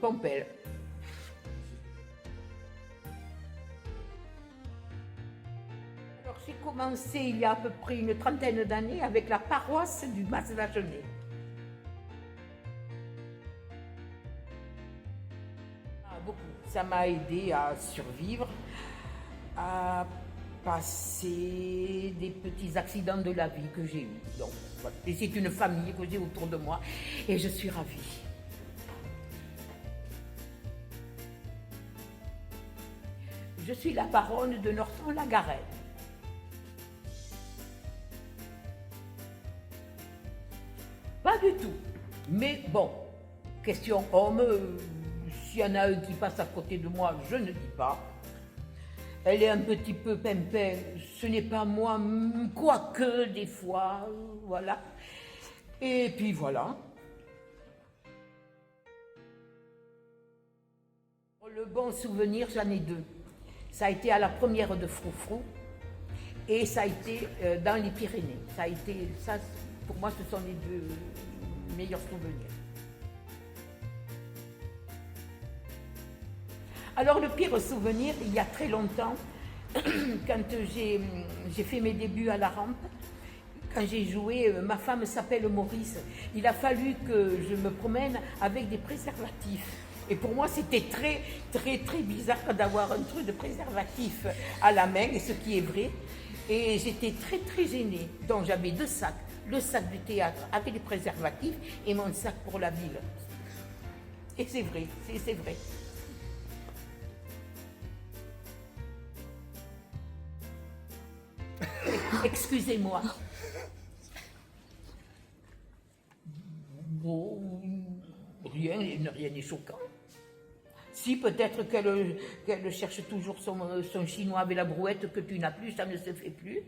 Pompel. Alors j'ai commencé il y a à peu près une trentaine d'années avec la paroisse du Mas-la-Genêt. Beaucoup. Ça m'a aidé à survivre, à passer des petits accidents de la vie que j'ai eus. Donc, voilà. Et c'est une famille que j'ai autour de moi et je suis ravie. Je suis la baronne de Norton-la-Garenne. Pas du tout. Mais bon, question homme, s'il y en a un qui passe à côté de moi, je ne dis pas. Elle est un petit peu pimpin, ce n'est pas moi, quoique des fois, voilà. Et puis voilà. Le bon souvenir, j'en ai deux. Ça a été à la première de Froufrou et ça a été dans les Pyrénées. Ça a été, ça, pour moi, ce sont les deux meilleurs souvenirs. Alors le pire souvenir, il y a très longtemps, quand j'ai fait mes débuts à la rampe, quand j'ai joué, ma femme s'appelle Maurice, il a fallu que je me promène avec des préservatifs. Et pour moi, c'était très, très, très bizarre d'avoir un truc de préservatif à la main, et ce qui est vrai. Et j'étais très, très gênée. Donc j'avais deux sacs, le sac du théâtre avec les préservatifs et mon sac pour la ville. Et c'est vrai, c'est vrai. Excusez-moi. Bon, rien n'est choquant. Si, peut-être qu'elle cherche toujours son chinois avec la brouette que tu n'as plus, ça ne se fait plus.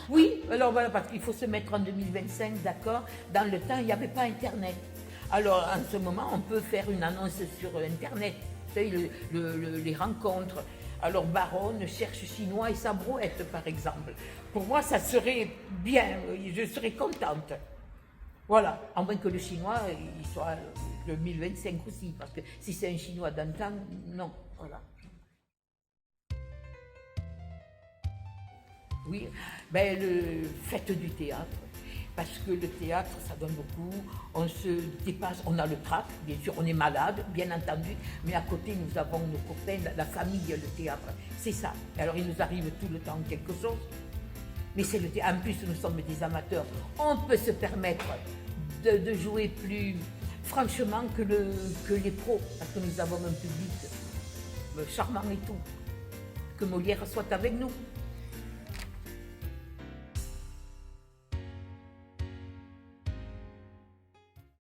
Oui, alors voilà, parce qu'il faut se mettre en 2025, d'accord. Dans le temps, il n'y avait pas Internet. Alors, en ce moment, on peut faire une annonce sur Internet, les rencontres. Alors, Baronne cherche chinois et sa brouette, par exemple. Pour moi, ça serait bien, je serais contente. Voilà, à moins que le chinois, il soit le 1025 aussi, parce que si c'est un chinois d'antan, non, voilà. Oui, ben le fête du théâtre, parce que le théâtre, ça donne beaucoup, on se dépasse, on a le trac, bien sûr, on est malade, bien entendu, mais à côté, nous avons nos copains, la famille, le théâtre, c'est ça. Alors, il nous arrive tout le temps quelque chose, mais c'est le théâtre. En plus, nous sommes des amateurs, on peut se permettre de jouer plus franchement que les pros, parce que nous avons un public charmant et tout. Que Molière soit avec nous.